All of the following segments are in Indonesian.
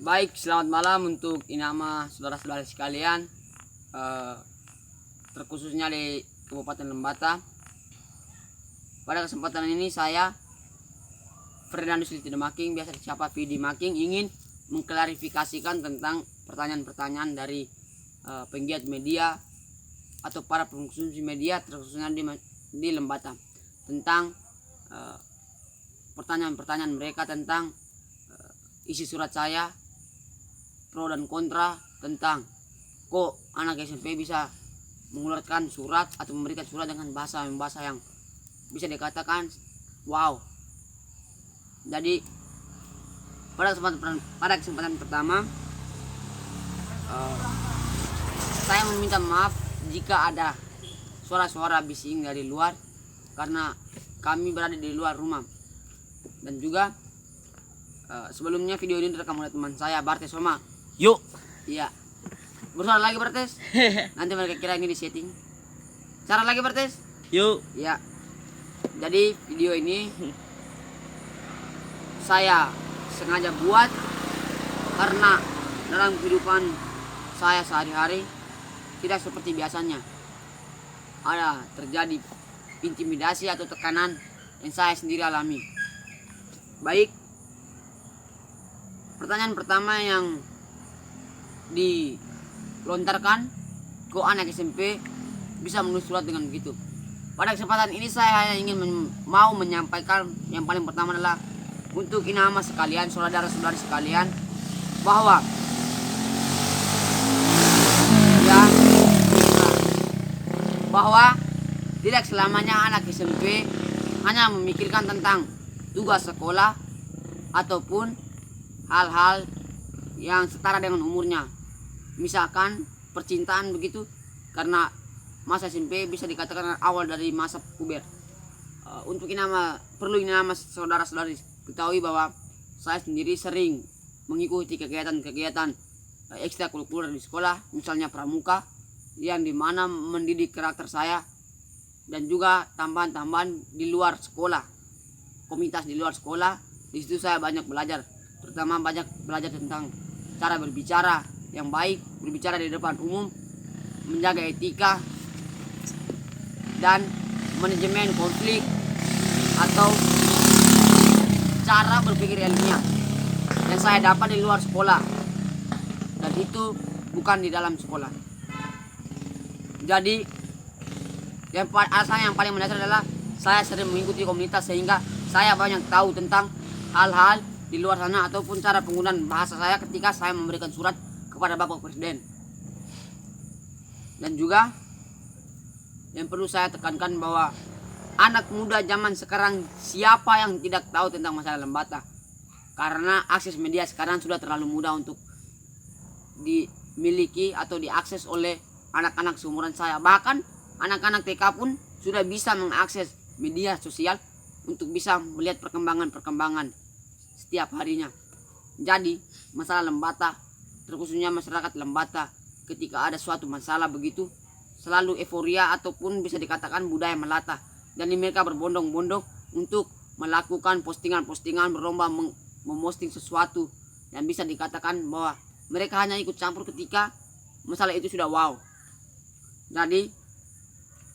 Baik, selamat malam untuk inama saudara-saudara sekalian, eh, terkhususnya di Kabupaten Lembata. Pada kesempatan ini saya, Fernandus Litidemaking, biasa disapa Vidi Making, ingin mengklarifikasikan tentang pertanyaan-pertanyaan dari penggiat media atau para pengkonsumsi media, terkhususnya di Lembata, tentang pertanyaan-pertanyaan mereka tentang isi surat saya, pro dan kontra tentang kok anak SMP bisa mengeluarkan surat atau memberikan surat dengan bahasa yang bisa dikatakan wow. Jadi pada kesempatan pertama saya meminta maaf jika ada suara-suara bising dari luar karena kami berada di luar rumah. Dan juga sebelumnya video ini direkam oleh teman saya Bartes Soma. Yuk. Iya. Bersuara lagi Bartes. Nanti mereka kira ini di setting. Cara lagi Bartes. Yuk. Iya. Jadi video ini saya sengaja buat karena dalam kehidupan saya sehari-hari tidak seperti biasanya. Ada terjadi intimidasi atau tekanan yang saya sendiri alami. Baik. Pertanyaan pertama yang dilontarkan, kok anak SMP bisa menulis surat dengan begitu. Pada kesempatan ini saya hanya ingin mau menyampaikan yang paling pertama adalah untuk inama sekalian, saudara-saudari sekalian, bahwa tidak selamanya anak SMP hanya memikirkan tentang tugas sekolah ataupun hal-hal yang setara dengan umurnya, misalkan percintaan begitu, karena masa SMP bisa dikatakan awal dari masa puber. Untuk perlu inama saudara-saudari ketahui bahwa saya sendiri sering mengikuti kegiatan-kegiatan ekstrakurikuler di sekolah, misalnya pramuka yang dimana mendidik karakter saya, dan juga tambahan-tambahan di luar sekolah, komunitas di luar sekolah. Di situ saya banyak belajar, terutama banyak belajar tentang cara berbicara yang baik, berbicara di depan umum, menjaga etika dan manajemen konflik atau cara berpikir ilmiah yang saya dapat di luar sekolah, dan itu bukan di dalam sekolah. Jadi alasan yang paling mendasar adalah saya sering mengikuti komunitas sehingga saya banyak tahu tentang hal-hal di luar sana ataupun cara penggunaan bahasa saya ketika saya memberikan surat kepada Bapak Presiden. Dan juga yang perlu saya tekankan bahwa anak muda zaman sekarang, siapa yang tidak tahu tentang masalah Lembata, karena akses media sekarang sudah terlalu mudah untuk dimiliki atau diakses oleh anak-anak seumuran saya. Bahkan anak-anak TK pun sudah bisa mengakses media sosial untuk bisa melihat perkembangan setiap harinya. Jadi masalah Lembata, terkhususnya masyarakat Lembata, ketika ada suatu masalah begitu selalu euforia ataupun bisa dikatakan budaya melata, dan mereka berbondong-bondong untuk melakukan postingan-postingan, berlomba memposting sesuatu yang bisa dikatakan bahwa mereka hanya ikut campur ketika masalah itu sudah wow. Jadi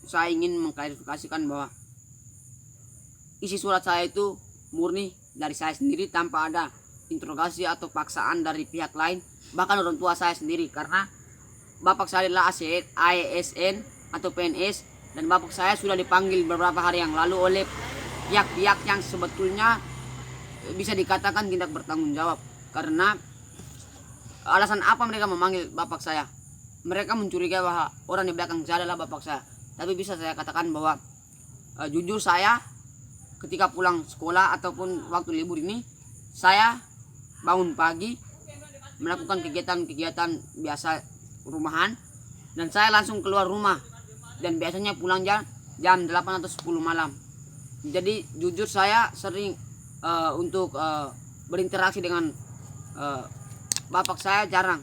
saya ingin mengklarifikasikan bahwa isi surat saya itu murni dari saya sendiri tanpa ada interogasi atau paksaan dari pihak lain, bahkan orang tua saya sendiri, karena bapak saya adalah ASN atau PNS, dan bapak saya sudah dipanggil beberapa hari yang lalu oleh pihak-pihak yang sebetulnya bisa dikatakan tidak bertanggung jawab. Karena alasan apa mereka memanggil bapak saya? Mereka mencurigai bahwa orang di belakang saya adalah bapak saya. Tapi bisa saya katakan bahwa jujur saya ketika pulang sekolah ataupun waktu libur ini, saya bangun pagi melakukan kegiatan-kegiatan biasa rumahan, dan saya langsung keluar rumah, dan biasanya pulang jam 8 atau 10 malam. Jadi jujur saya sering untuk berinteraksi dengan bapak saya jarang,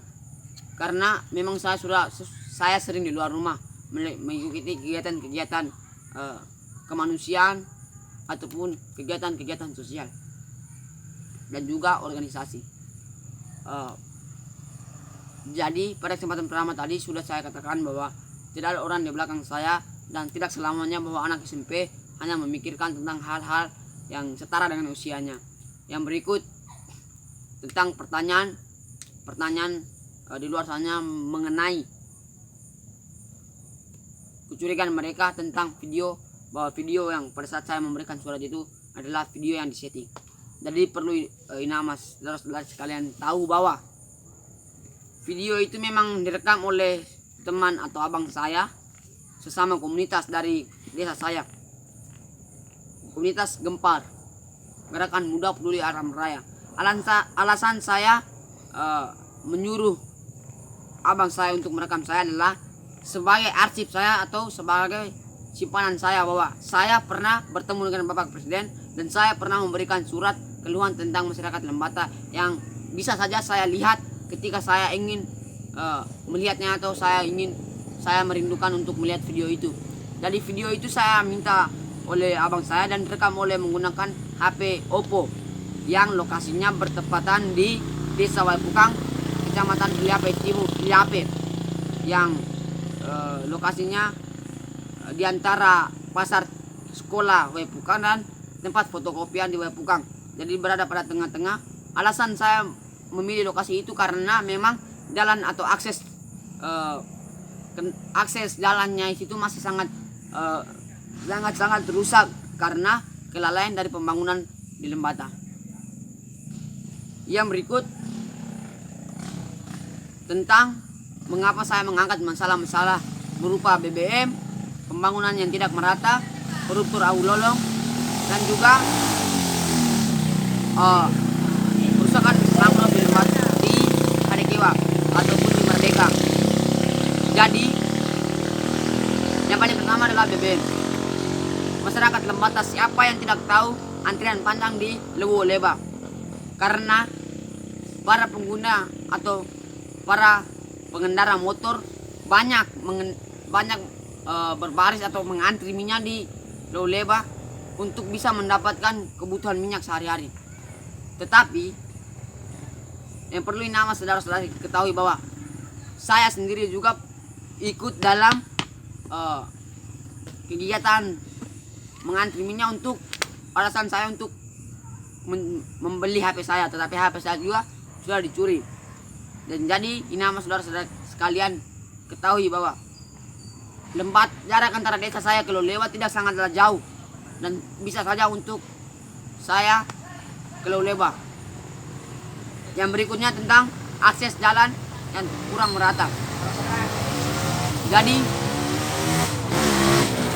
karena memang saya sering di luar rumah mengikuti kegiatan-kegiatan kemanusiaan ataupun kegiatan-kegiatan sosial dan juga organisasi. Jadi pada kesempatan pertama tadi sudah saya katakan bahwa tidak ada orang di belakang saya, dan tidak selamanya bahwa anak SMP hanya memikirkan tentang hal-hal yang setara dengan usianya. Yang berikut tentang pertanyaan di luar sana mengenai kecurigaan mereka tentang video, bahwa video yang pada saat saya memberikan surat itu adalah video yang disetting. Jadi perlu Inamas, saudara-saudara sekalian tahu bahwa video itu memang direkam oleh teman atau abang saya sesama komunitas dari desa saya, komunitas Gempar, Gerakan Muda Peduli Alam Raya. Alasan saya menyuruh abang saya untuk merekam saya adalah sebagai arsip saya atau sebagai simpanan saya, bahwa saya pernah bertemu dengan Bapak Presiden dan saya pernah memberikan surat keluhan tentang masyarakat Lembata yang bisa saja saya lihat ketika saya ingin melihatnya, atau saya merindukan untuk melihat video itu. Dari video itu saya minta oleh abang saya dan rekam oleh menggunakan HP Oppo yang lokasinya bertepatan di Desa Waipukang, Kecamatan Iliape Timur, Iliape, yang lokasinya di antara pasar sekolah Waipukang dan tempat fotokopian di Waipukang. Jadi berada pada tengah-tengah. Alasan saya memilih lokasi itu karena memang jalan atau akses jalannya itu masih sangat rusak karena kelalaian dari pembangunan di Lembata. Yang berikut tentang mengapa saya mengangkat masalah-masalah berupa BBM, pembangunan yang tidak merata, koruptor Awulolong, dan juga kerusakan bangunan di Hadekewa ataupun di Merdeka. Jadi yang paling pertama adalah BBM. Masyarakat Lembata, siapa yang tidak tahu antrian panjang di Lewu Leba, karena para pengguna atau para pengendara motor banyak berbaris atau mengantri minyak di Lewu Leba untuk bisa mendapatkan kebutuhan minyak sehari-hari. Tetapi yang perlu Inamas saudara-saudara ketahui bahwa saya sendiri juga ikut dalam kegiatan mengantri minyak untuk alasan saya untuk membeli HP saya, tetapi HP saya juga sudah dicuri. Dan jadi Inamas saudara-saudara sekalian ketahui bahwa jarak antara desa saya ke Lewu tidak sangatlah jauh, dan bisa saja untuk saya ke Lewu Leba. Yang berikutnya tentang akses jalan yang kurang merata. Jadi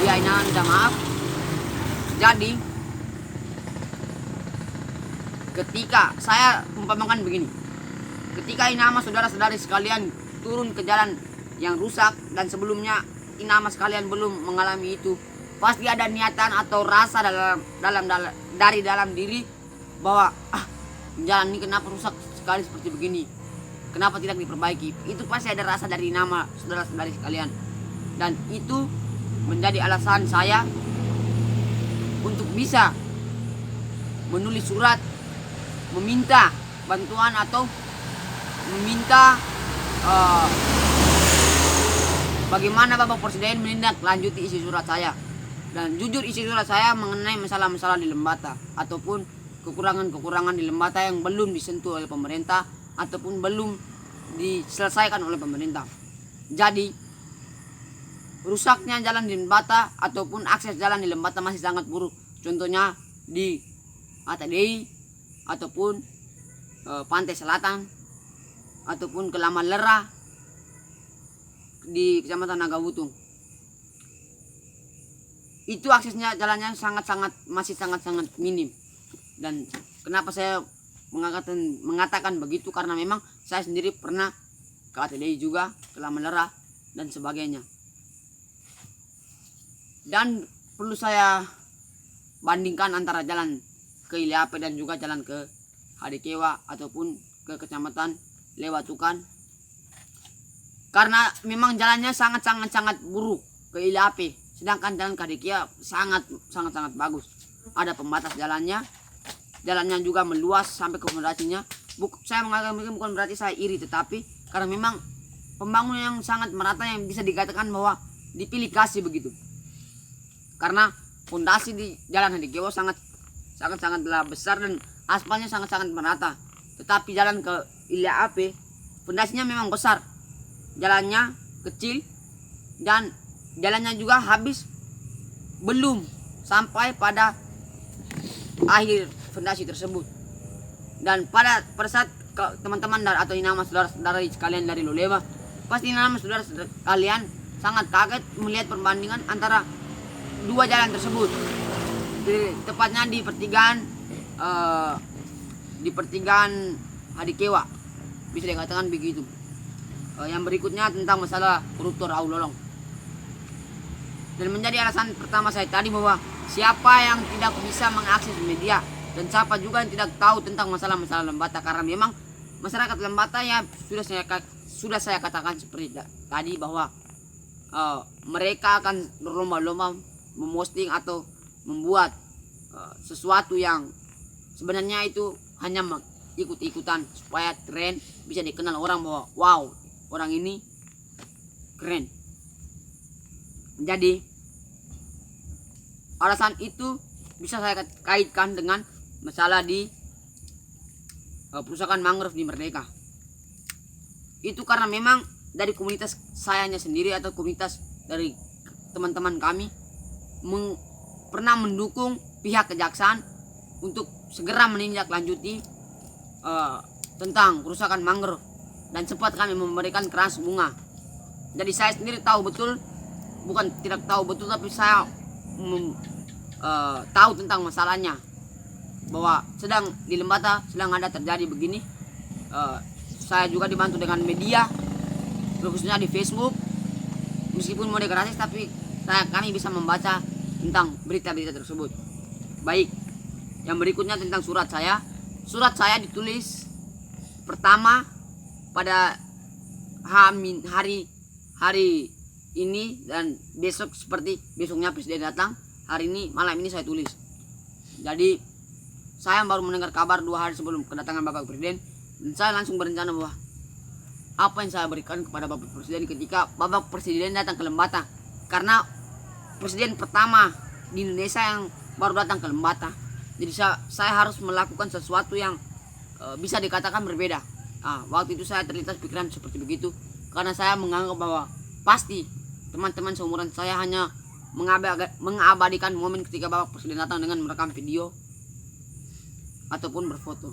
ya Inaman minta maaf. Jadi ketika saya umpamakan begini, ketika Inamas saudara-saudari sekalian turun ke jalan yang rusak dan sebelumnya Inamas sekalian belum mengalami itu, pasti ada niatan atau rasa dari dalam diri bahwa jalan ini kenapa rusak sekali seperti begini, kenapa tidak diperbaiki. Itu pasti ada rasa dari Inamas saudara-saudari sekalian, dan itu menjadi alasan saya untuk bisa menulis surat meminta bantuan atau meminta bagaimana Bapak Presiden menindaklanjuti isi surat saya. Dan jujur isi surat saya mengenai masalah-masalah di Lembata ataupun kekurangan-kekurangan di Lembata yang belum disentuh oleh pemerintah ataupun belum diselesaikan oleh pemerintah. Jadi rusaknya jalan di Lembata ataupun akses jalan di Lembata masih sangat buruk. Contohnya di Atadei ataupun Pantai Selatan ataupun Kelaman Lera di Kecamatan Nagawutung. Itu aksesnya jalannya masih sangat minim. Dan kenapa saya mengatakan begitu, karena memang saya sendiri pernah ke Atadei juga, Kelaman Lera dan sebagainya. Dan perlu saya bandingkan antara jalan ke Iliape dan juga jalan ke Hadekewa ataupun ke Kecamatan Lewatukan, karena memang jalannya sangat buruk ke Iliape, sedangkan jalan ke Hadekewa sangat bagus. Ada pembatas jalannya juga meluas sampai ke fondasinya, Saya mengatakan bukan berarti saya iri, tetapi karena memang pembangunan yang sangat merata yang bisa dikatakan bahwa dipilih kasih begitu. Karena fondasi di jalan Hadikewa sangat besar dan aspalnya sangat merata. Tetapi jalan ke Ilya Ape fondasinya memang besar, jalannya kecil, dan jalannya juga habis belum sampai pada akhir fondasi tersebut. Dan pada saat teman-teman atau nama saudara-saudara sekalian dari Luleba, pasti nama saudara kalian sangat kaget melihat perbandingan antara dua jalan tersebut. Tepatnya di pertigaan Hadikewa, bisa dikatakan begitu. Yang berikutnya tentang masalah koruptor Aulolong. Dan menjadi alasan pertama saya tadi bahwa siapa yang tidak bisa mengakses media dan siapa juga yang tidak tahu tentang masalah-masalah Lembata, karena memang masyarakat Lembata ya sudah saya katakan seperti tadi bahwa mereka akan berlomba-lomba memposting atau membuat sesuatu yang sebenarnya itu hanya ikut-ikutan supaya tren bisa dikenal orang bahwa wow, orang ini keren. Jadi alasan itu bisa saya kaitkan dengan masalah di perusahaan mangrove di Merdeka. Itu karena memang dari komunitas sayanya sendiri atau komunitas dari teman-teman kami pernah mendukung pihak kejaksaan untuk segera menindaklanjuti tentang kerusakan mangrove, dan sempat kami memberikan keras bunga. Jadi saya sendiri tahu betul, bukan tidak tahu betul, tapi saya tahu tentang masalahnya, bahwa sedang di Lembata sedang ada terjadi begini. Saya juga dibantu dengan media, khususnya di Facebook, meskipun moderasi, tapi kami bisa membaca tentang berita-berita tersebut. Baik, yang berikutnya tentang surat saya. Surat saya ditulis pertama pada hari ini, dan besok seperti besoknya presiden datang, hari ini malam ini saya tulis. Jadi saya baru mendengar kabar 2 hari sebelum kedatangan Bapak Presiden, dan saya langsung berencana bahwa apa yang saya berikan kepada Bapak Presiden ketika Bapak Presiden datang ke Lembata, karena presiden pertama di Indonesia yang baru datang ke Lembata. Jadi saya harus melakukan sesuatu yang bisa dikatakan berbeda. Waktu itu saya terlintas pikiran seperti begitu, karena saya menganggap bahwa pasti teman-teman seumuran saya hanya mengabadikan momen ketika Bapak Presiden datang dengan merekam video ataupun berfoto.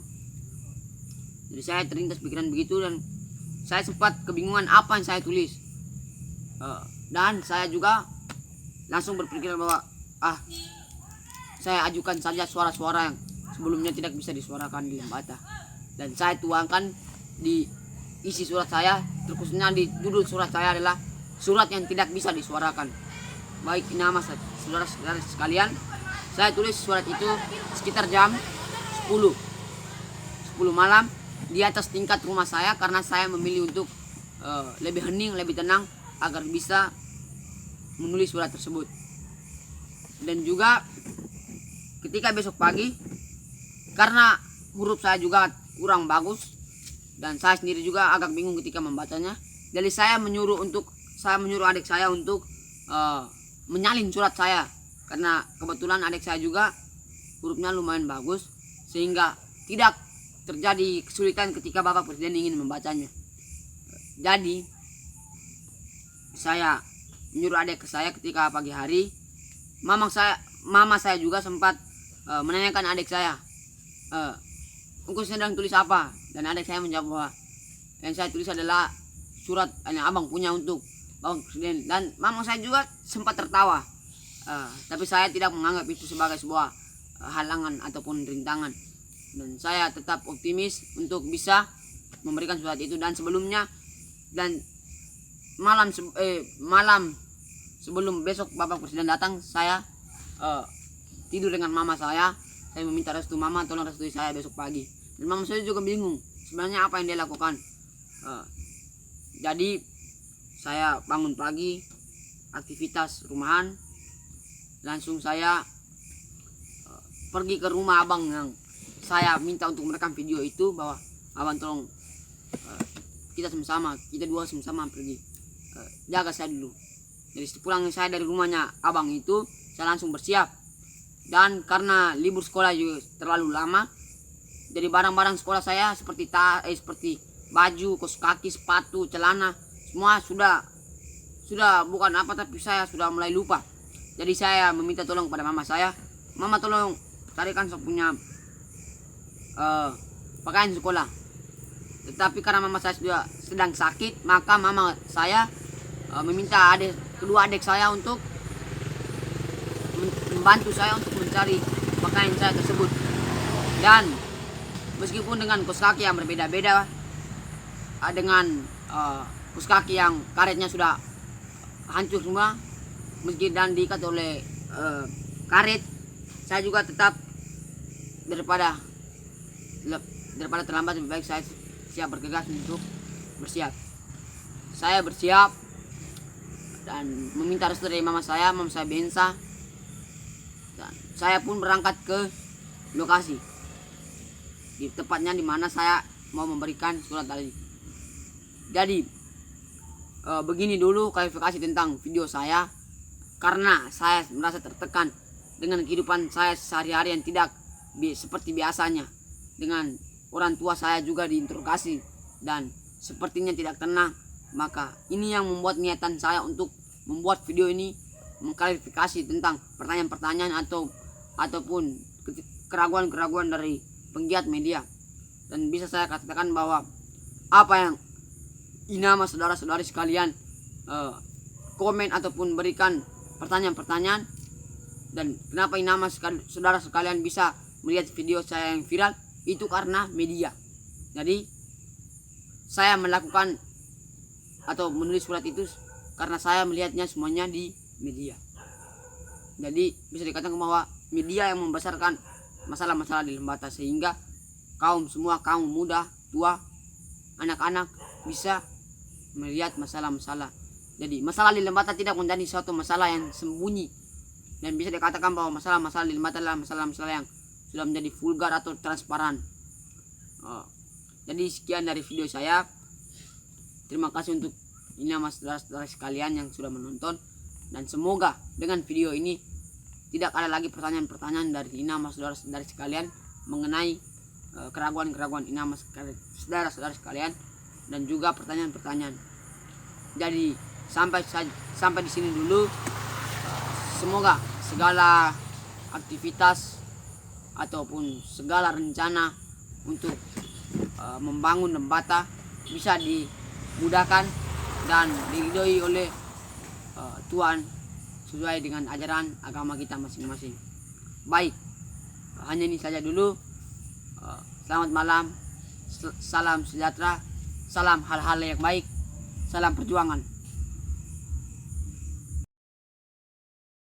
Jadi saya terlintas pikiran begitu, dan saya sempat kebingungan apa yang saya tulis. Dan saya juga langsung berpikir bahwa saya ajukan saja suara-suara yang sebelumnya tidak bisa disuarakan di Lembata, dan saya tuangkan di isi surat saya, terkhususnya di judul surat saya adalah surat yang tidak bisa disuarakan. Baik, nama saudara-saudara sekalian, saya tulis surat itu sekitar jam 10 malam di atas tingkat rumah saya, karena saya memilih untuk lebih hening, lebih tenang agar bisa menulis surat tersebut. Dan juga ketika besok pagi, karena huruf saya juga kurang bagus dan saya sendiri juga agak bingung ketika membacanya, jadi saya menyuruh adik saya untuk menyalin surat saya, karena kebetulan adik saya juga hurufnya lumayan bagus, sehingga tidak terjadi kesulitan ketika Bapak Presiden ingin membacanya. Jadi saya menyuruh adik saya ketika pagi hari. Mama saya juga sempat menanyakan adik saya, engkau sedang tulis apa? Dan adik saya menjawab bahwa yang saya tulis adalah surat yang abang punya untuk Bapak Presiden. Dan mama saya juga sempat tertawa, tapi saya tidak menganggap itu sebagai sebuah halangan ataupun rintangan, dan saya tetap optimis untuk bisa memberikan surat itu. Dan sebelumnya, dan malam sebelum besok Bapak Presiden datang, saya tidur dengan mama saya meminta restu, mama tolong restui saya besok pagi. Dan mama saya juga bingung sebenarnya apa yang dia lakukan. Jadi saya bangun pagi, aktivitas rumahan, langsung saya pergi ke rumah abang yang saya minta untuk merekam video itu, bahwa abang tolong kita dua sama-sama pergi jaga saya dulu. Jadi sepulangnya saya dari rumahnya abang itu, saya langsung bersiap. Dan karena libur sekolah juga terlalu lama, jadi barang-barang sekolah saya seperti baju, kaos kaki, sepatu, celana, semua sudah bukan apa, tapi saya sudah mulai lupa. Jadi saya meminta tolong pada mama saya, mama tolong carikan saya punya pakaian sekolah. Tetapi karena mama saya sudah sedang sakit, maka mama saya meminta kedua adik saya untuk membantu saya untuk mencari pakaian saya tersebut. Dan meskipun dengan kaos kaki yang berbeda-beda, dengan kaos kaki yang karetnya sudah hancur semua, meski dan diikat oleh karet, saya juga tetap daripada terlambat lebih baik saya siap bergegas untuk bersiap. Saya bersiap dan meminta restu dari mama saya Bensa, dan saya pun berangkat ke lokasi di tepatnya di mana saya mau memberikan surat tadi. Jadi begini dulu klarifikasi tentang video saya, karena saya merasa tertekan dengan kehidupan saya sehari-hari yang tidak seperti biasanya. Dengan orang tua saya juga diinterogasi dan sepertinya tidak tenang, maka ini yang membuat niatan saya untuk membuat video ini, mengklarifikasi tentang pertanyaan-pertanyaan ataupun keraguan-keraguan dari penggiat media. Dan bisa saya katakan bahwa apa yang Inama saudara-saudari sekalian komen ataupun berikan pertanyaan-pertanyaan, dan kenapa Inama saudara sekalian bisa melihat video saya yang viral, itu karena media. Jadi saya melakukan atau menulis surat itu karena saya melihatnya semuanya di media. Jadi bisa dikatakan bahwa media yang membesarkan masalah-masalah di Lembata, sehingga kaum muda, tua, anak-anak bisa melihat masalah-masalah. Jadi masalah di Lembata tidak menjadi suatu masalah yang sembunyi, dan bisa dikatakan bahwa masalah-masalah di Lembata adalah masalah-masalah yang sudah menjadi vulgar atau transparan. Jadi sekian dari video saya. Terima kasih untuk saudara-saudara sekalian yang sudah menonton, dan semoga dengan video ini tidak ada lagi pertanyaan-pertanyaan dari saudara-saudara sekalian mengenai keraguan-keraguan saudara-saudara sekalian, dan juga pertanyaan-pertanyaan. Jadi sampai di sini dulu. Semoga segala aktivitas ataupun segala rencana untuk membangun Lembata bisa dimudahkan dan diridhoi oleh Tuhan sesuai dengan ajaran agama kita masing-masing. Baik, hanya ini saja dulu. Selamat malam, salam sejahtera, salam hal-hal yang baik, salam perjuangan.